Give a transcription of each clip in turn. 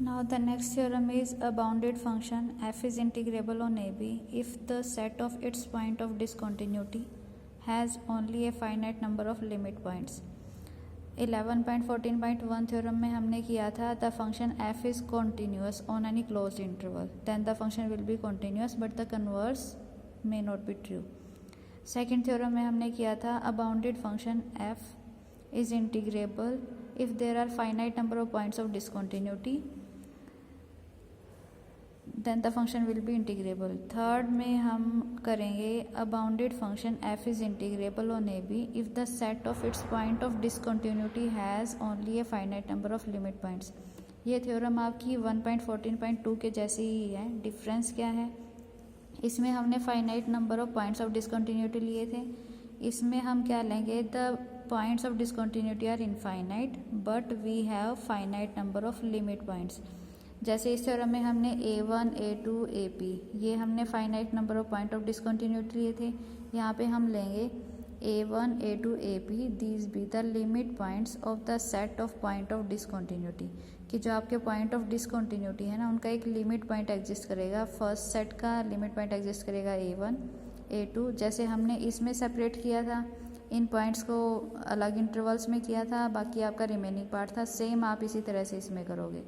Now the next theorem is a bounded function f is integrable on AB if the set of its point of discontinuity has only a finite number of limit points. 11.14.1 theorem में हमने किया था the function f is continuous on any closed interval, then the function will be continuous but the converse may not be true. Second theorem में हमने किया था a bounded function f is integrable if there are finite number of points of discontinuity, then the function will be integrable. Third में हम करेंगे a bounded function f is integrable on AB if the set of its point of discontinuity has only a finite number of limit points. ये theorem आपकी 1.14.2 के जैसे ही है. Difference क्या है? इसमें हमने finite number of points of discontinuity लिए थे. इसमें हम क्या लेंगे? The points of discontinuity are infinite but we have finite number of limit points. जैसे इस थ्योरम में हमने A1, A2, AP ये हमने finite number of point of discontinuity लिए थे. यहाँ पे हम लेंगे A1, A2, AP these be the limit points of the set of point of discontinuity, कि जो आपके पॉइंट ऑफ डिसकंटिन्यूटी है ना उनका एक लिमिट पॉइंट एग्जिस्ट करेगा. फर्स्ट सेट का लिमिट पॉइंट एग्जिस्ट करेगा A1, A2. जैसे हमने इसमें सेपरेट किया था, इन पॉइंट्स को अलग इंटरवल्स में किया था, बाकी आपका रिमेनिंग पार्ट था. सेम आप इसी तरह से इसमें करोगे.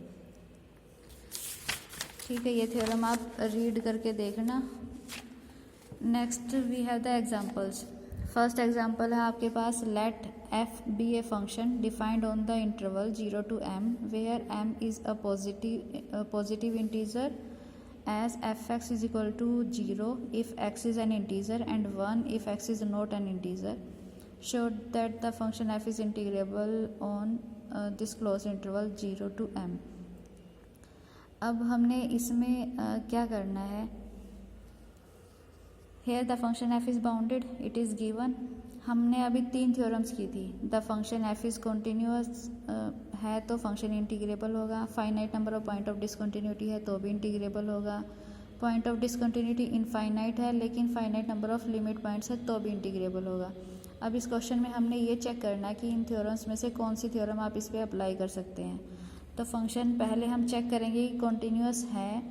ठीक है, ये थ्योरम आप रीड करके देखना. Next we have the examples. First example है आपके पास let f be a function defined on the interval 0 to m where m is a positive integer as fx is equal to 0 if x is an integer and 1 if x is not an integer. Show that the function f is integrable on this closed interval 0 to m. अब हमने इसमें क्या करना है? Here the function f is bounded, it is given. हमने अभी 3 theorems की थी. The function f is continuous है तो फंक्शन इंटीग्रेबल होगा. Finite number of point of discontinuity है तो भी इंटीग्रेबल होगा. पॉइंट ऑफ डिसकंटिन्यूटी इनफाइनाइट है लेकिन finite number of limit points है तो भी इंटीग्रेबल होगा. अब इस क्वेश्चन में हमने ये चेक करना है कि इन थ्योरम्स में से कौन सी थ्योरम आप इस पर अप्लाई कर सकते हैं. तो फंक्शन पहले हम चेक करेंगे कि कॉन्टीन्यूअस है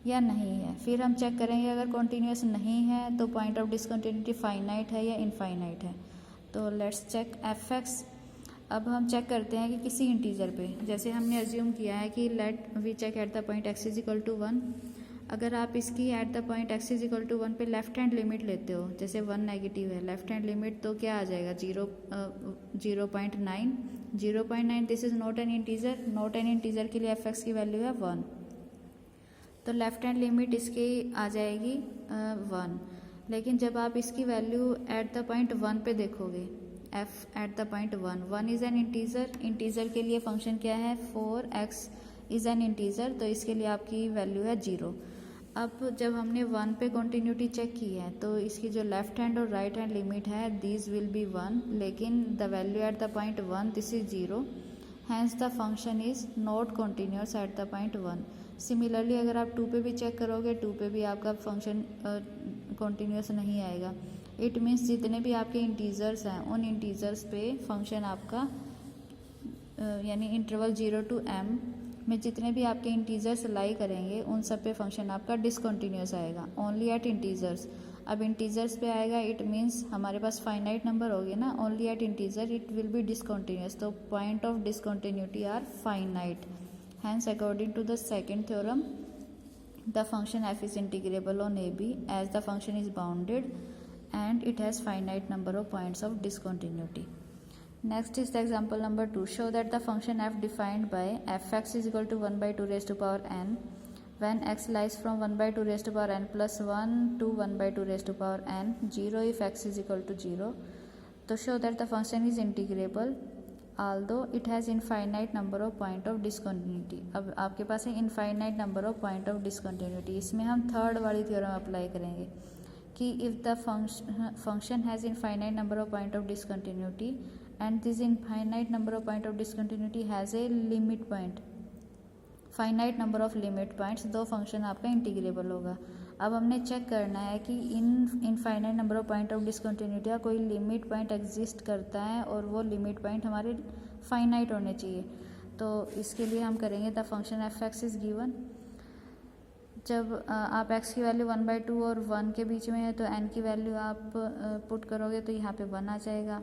या नहीं है. फिर हम चेक करेंगे अगर कॉन्टीन्यूअस नहीं है तो पॉइंट ऑफ डिसकंटिन्यूटी फाइनाइट है या इनफाइनाइट है. तो लेट्स चेक एफ एक्स. अब हम चेक करते हैं कि किसी इंटीजर पे, जैसे हमने अज्यूम किया है कि let we check at the point x is equal to 1. अगर आप इसकी at the point x is equal to 1 पे लेफ्ट हैंड लिमिट लेते हो, जैसे 1 नेगेटिव है लेफ्ट हैंड लिमिट, तो क्या आ जाएगा? 0.9. 0.9 this is not an integer. Not an integer के लिए एफ एक्स की वैल्यू है 1, तो लेफ्ट हैंड लिमिट इसकी आ जाएगी 1. लेकिन जब आप इसकी वैल्यू एट द पॉइंट 1 पे देखोगे, F eight the point 1 is an integer. Integer के लिए फंक्शन क्या है? 4x इज़ एन इंटीजर, तो इसके लिए आपकी वैल्यू है 0. अब जब हमने 1 पे कॉन्टीन्यूटी चेक की है तो इसकी जो लेफ्ट हैंड और राइट हैंड लिमिट है दीज विल बी 1, लेकिन the value at the point 1 this is 0. Hence the function is not continuous at the point 1. Similarly अगर आप 2 पे भी चेक करोगे, 2 पे भी आपका फंक्शन कॉन्टीन्यूअस नहीं आएगा. इट मीन्स जितने भी आपके इंटीजर्स हैं उन इंटीजर्स पे फंक्शन आपका यानी इंटरवल 0 to m में जितने भी आपके इंटीजर्स लाई करेंगे उन सब पे फंक्शन आपका डिसकंटिन्यूअस आएगा. Only at integers. अब इंटीजर्स पे आएगा इट मीन्स हमारे पास फाइनाइट नंबर होगी ना. Only at integer it will be discontinuous, तो point of discontinuity are finite. Hence, according to the second theorem, the function f is integrable on AB as the function is bounded and it has finite number of points of discontinuity. Next is the example number 2. Show that the function f defined by fx is equal to 1 by 2 raised to power n when x lies from 1 by 2 raised to power n plus 1 to 1 by 2 raised to power n 0 if x is equal to 0. So show that the function is integrable although it has infinite number of point of discontinuity. अब आपके पास है infinite number of point of discontinuity. इसमें हम third वाली theorem apply करेंगे कि if the function has infinite number of point of discontinuity and this infinite number of point of discontinuity has a limit point, finite number of limit points, दो function आपका integrable होगा. अब हमने check करना है कि infinite number of point of discontinuity का कोई लिमिट पॉइंट एग्जिस्ट करता है और वो लिमिट पॉइंट हमारे फाइनाइट होने चाहिए. तो इसके लिए हम करेंगे the function F x is given. जब आप x की वैल्यू 1/2 और 1 के बीच में है तो n की वैल्यू आप पुट करोगे तो यहाँ पे 1 आ जाएगा।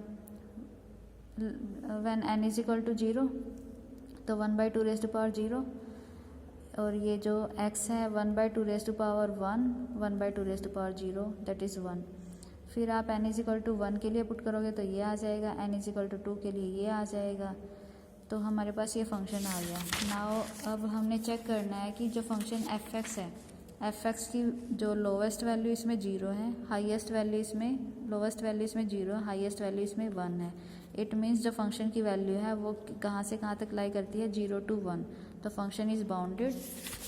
When n is equal to 0 तो 1/2 रेज़ टू पावर 0, और ये जो x है 1/2 raise to power 1, 1/2 raise to power 0 that is 1। फिर आप n इज इक्वल टू 1 के लिए पुट करोगे तो ये आ जाएगा, n इज इक्वल टू 2 के लिए ये आ जाएगा। तो हमारे पास ये फंक्शन आ गया। नाउ अब हमने चेक करना है कि जो फंक्शन एफ एक्स है, एफ एक्स की जो लोवेस्ट वैल्यू इसमें 0 है, हाईएस्ट वैल्यू इसमें, लोवेस्ट वैल्यू इसमें 0, हाईएस्ट वैल्यू इसमें 1 है। इट मीन्स जो फंक्शन की वैल्यू है वो कहाँ से कहाँ तक लाई करती है, 0 to 1। तो फंक्शन इज़ बाउंडेड।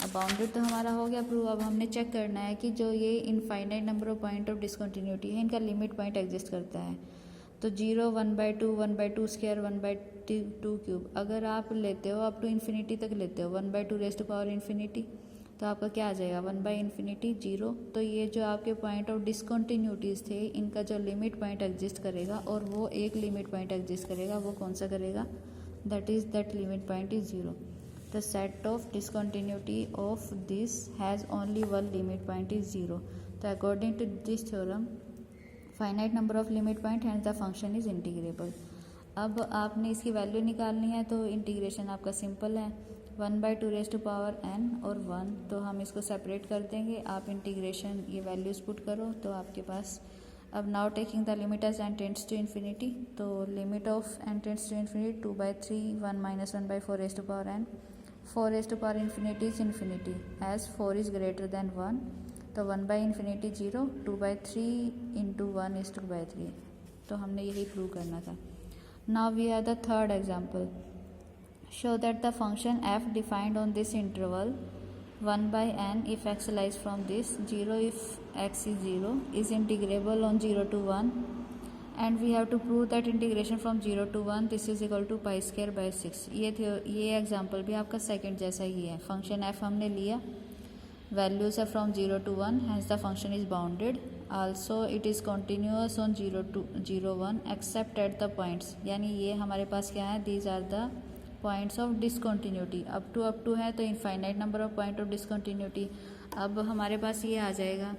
अब बाउंडेड तो हमारा हो गया प्रूव। अब हमने चेक करना है कि जो ये infinite number of point of discontinuity है, इनका लिमिट पॉइंट एग्जिस्ट करता है। तो 0, 1/2, 1/2 स्क्वायर, 1/2 क्यूब, अगर आप लेते हो अप टू इन्फिनिटी तक लेते हो, 1/2 रेज़ टू पावर इन्फिनिटी, तो आपका क्या आ जाएगा 1/∞, 0। तो ये जो आपके पॉइंट ऑफ डिसकंटिन्यूटीज़ थे, इनका जो लिमिट पॉइंट एग्जिस्ट करेगा, और वो एक लिमिट पॉइंट एग्जिस्ट करेगा, वो कौन सा करेगा, that limit point is 0। The set of discontinuity of this has only one limit point is 0। तो according to this theorem finite number of limit point hence the function is integrable. अब आपने इसकी value निकालनी है, तो integration आपका simple है, 1/2 raise to power n और 1, तो हम इसको सेपरेट कर देंगे। आप इंटीग्रेशन ये वैल्यूज़ पुट करो तो आपके पास, अब now taking the limit as n tends to infinity, तो limit of n tends to infinity 2/3, 1 - 1/4 raise to power n, 4 raise to power infinity is infinity, as 4 is greater than 1, तो 1/∞ 0, 2/3 into 1 is 2/3। तो हमने यही prove करना था। Now we have the third example. Show that the function f defined on this interval 1/n if x lies from this, 0 if x is 0, is integrable on 0 to 1, and we have to prove that integration from 0 to 1 this is equal to pi square by 6। ये example भी आपका second जैसा ही है। Function f हमने लिया, values है from 0 to 1, hence the function is bounded, also it is continuous on 0 to 0 1 except at the points, यानी ये हमारे पास क्या है, these are the points of discontinuity. Up to है तो infinite number of point of discontinuity. अब हमारे पास ये आ जाएगा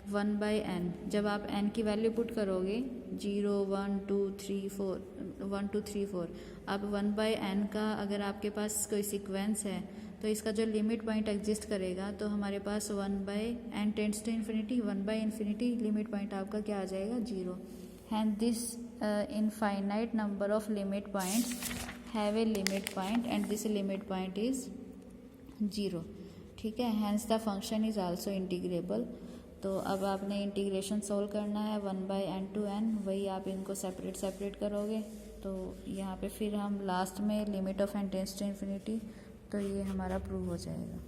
1/n। जब आप n की वैल्यू पुट करोगे 0, 1, 2, 3, 4, 1, 2, 3, 4, अब 1/n का अगर आपके पास कोई सीक्वेंस है तो इसका जो लिमिट पॉइंट एग्जिस्ट करेगा, तो हमारे पास 1/n tends to infinity, 1/∞, limit point आपका क्या आ जाएगा 0। Hence this infinite number of limit points have a limit point and this limit point is 0। ठीक है, hence the function is also integrable। तो अब आपने इंटीग्रेशन सोल्व करना है 1/n to n, वही आप इनको सेपरेट करोगे, तो यहाँ पे फिर हम लास्ट में limit of n tends to infinity, तो ये हमारा प्रूव हो जाएगा।